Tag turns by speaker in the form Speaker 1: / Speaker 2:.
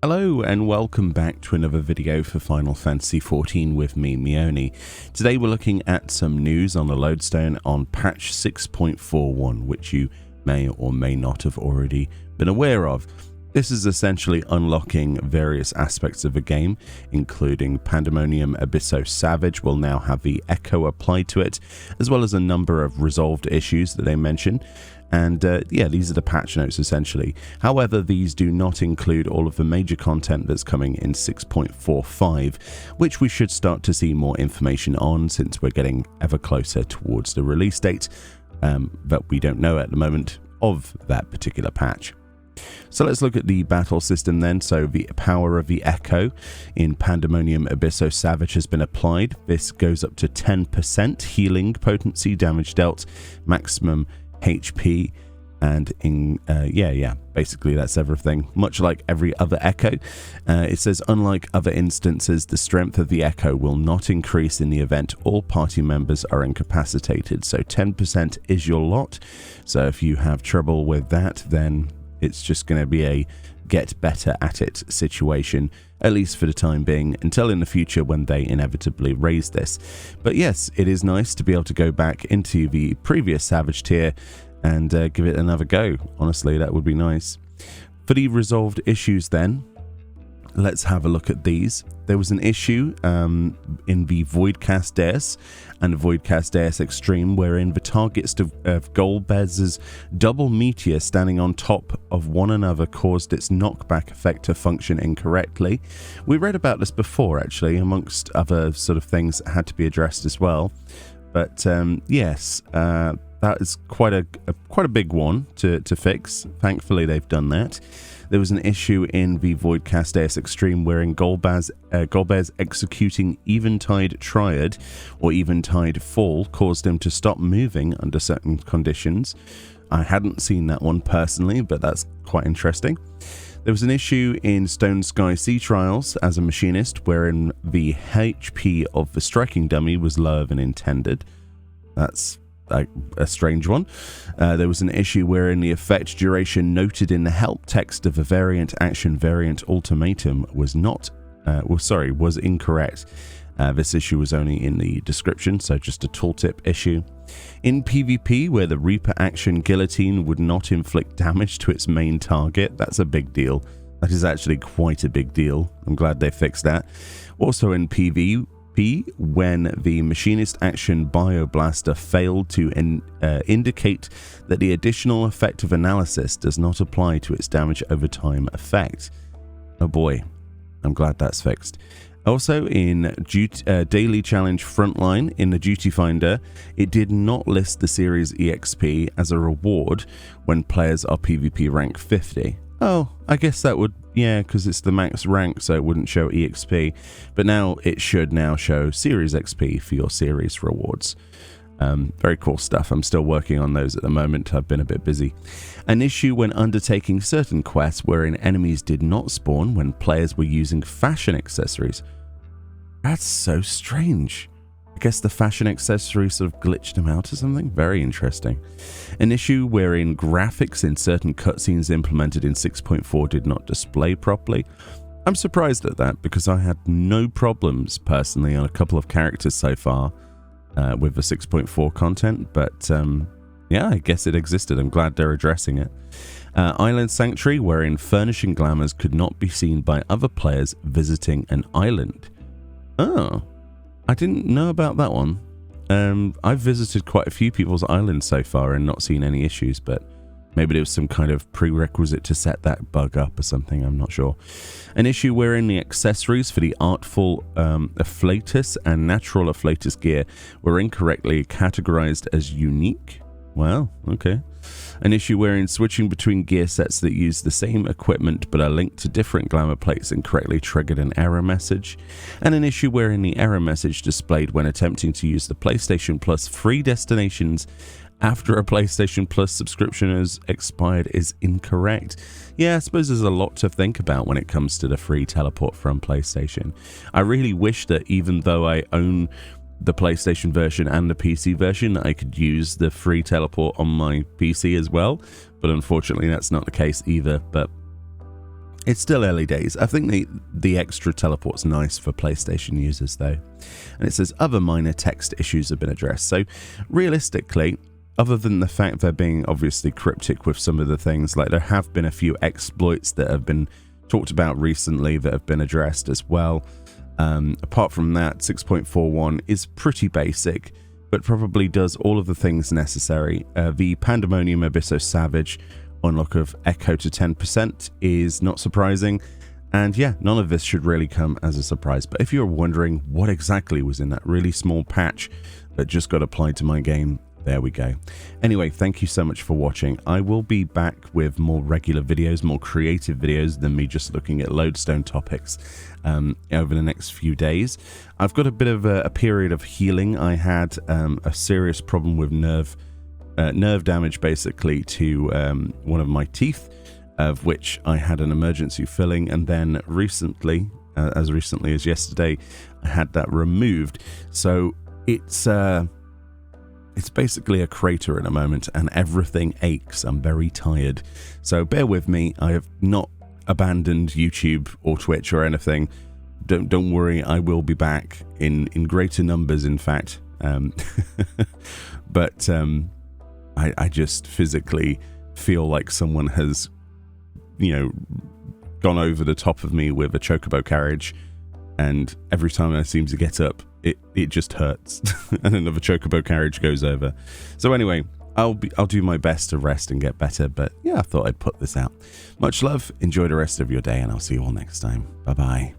Speaker 1: Hello and welcome back to another video for Final Fantasy XIV with me, Mioni. Today we're looking at some news on the Lodestone on patch 6.41, which you may or may not have already been aware of. This is essentially unlocking various aspects of the game, including Pandemonium Abysso Savage will now have the Echo applied to it, as well as a number of resolved issues that they mention. And these are the patch notes essentially. However, these do not include all of the major content that's coming in 6.45, which we should start to see more information on since we're getting ever closer towards the release date, but we don't know at the moment of that particular patch. So let's look at the battle system then. So the power of the Echo in Pandemonium Abysso Savage has been applied. This goes up to 10% healing potency, damage dealt, maximum HP, and basically that's everything. Much like every other Echo, it says unlike other instances, the strength of the Echo will not increase in the event all party members are incapacitated. So 10% is your lot. So if you have trouble with that, then it's just going to be a get better at it situation, at least for the time being, until in the future when they inevitably raise this. But yes, it is nice to be able to go back into the previous Savage tier and give it another go. Honestly, that would be nice. For the resolved issues then, let's have a look at these. There was an issue in the Voidcast Deus and Voidcast Deus Extreme wherein the targets of Golbez's double meteor standing on top of one another caused its knockback effect to function incorrectly. We read about this before actually, amongst other sort of things that had to be addressed as well. But yes, that is quite a big one to fix. Thankfully they've done that. There was an issue in the Voidcast Deus Extreme wherein Golbez executing Eventide Triad or Eventide Fall caused him to stop moving under certain conditions. I hadn't seen that one personally, but that's quite interesting. There was an issue in Stone Sky Sea Trials as a machinist wherein the HP of the striking dummy was lower than intended. That's a strange one. There was an issue wherein the effect duration noted in the help text of a variant action variant ultimatum was incorrect. This issue was only in the description, so just a tooltip issue. In PvP, where the Reaper action guillotine would not inflict damage to its main target, that's a big deal. That is actually quite a big deal. I'm glad they fixed that. Also in PvP, when the machinist action Bioblaster failed to indicate that the additional effect of analysis does not apply to its damage over time effect. Oh boy, I'm glad that's fixed. Also in Daily Challenge Frontline in the Duty Finder, it did not list the series EXP as a reward when players are PvP rank 50. Oh, I guess that would, yeah, because it's the max rank, so it wouldn't show EXP. But now it should now show Series XP for your series rewards. Very cool stuff. I'm still working on those at the moment. I've been a bit busy. An issue when undertaking certain quests wherein enemies did not spawn when players were using fashion accessories. That's so strange. I guess the fashion accessory sort of glitched them out or something. Very interesting. An issue wherein graphics in certain cutscenes implemented in 6.4 did not display properly. I'm surprised at that because I had no problems personally on a couple of characters so far with the 6.4 content, but yeah, I guess it existed. I'm glad they're addressing it. Island Sanctuary, wherein furnishing glamours could not be seen by other players visiting an island. Oh, I didn't know about that one. I've visited quite a few people's islands so far and not seen any issues, but maybe there was some kind of prerequisite to set that bug up or something, I'm not sure. An issue wherein the accessories for the Artful Afflatus and Natural Afflatus gear were incorrectly categorized as unique. Wow, okay. An issue wherein switching between gear sets that use the same equipment but are linked to different glamour plates incorrectly triggered an error message. And an issue wherein the error message displayed when attempting to use the PlayStation Plus free destinations after a PlayStation Plus subscription has expired is incorrect. Yeah, I suppose there's a lot to think about when it comes to the free teleport from PlayStation. I really wish that even though I own the PlayStation version and the PC version, I could use the free teleport on my PC as well, but unfortunately that's not the case either. But It's still early days. I think the extra teleport's nice for PlayStation users though. And it says other minor text issues have been addressed. So realistically, other than the fact they're being obviously cryptic with some of the things, like there have been a few exploits that have been talked about recently that have been addressed as well. Apart from that, 6.41 is pretty basic, but probably does all of the things necessary. The Pandemonium Abysso Savage unlock of Echo to 10% is not surprising, and yeah, none of this should really come as a surprise. But if you're wondering what exactly was in that really small patch that just got applied to my game, there we go. Anyway, thank you so much for watching. I will be back with more regular videos, more creative videos than me just looking at lodestone topics over the next few days. I've got a bit of a period of healing. I had a serious problem with nerve damage basically to one of my teeth, of which I had an emergency filling, and then recently, as recently as yesterday, I had that removed. So it's basically a crater at the moment and everything aches. I'm very tired, so bear with me. I have not abandoned YouTube or Twitch or anything. Don't worry, I will be back in greater numbers, in fact. But I just physically feel like someone has, gone over the top of me with a chocobo carriage, and every time I seem to get up, it just hurts, and another chocobo carriage goes over. So anyway, I'll do my best to rest and get better. But yeah, I thought I'd put this out. Much love, enjoy the rest of your day, and I'll see you all next time. Bye bye.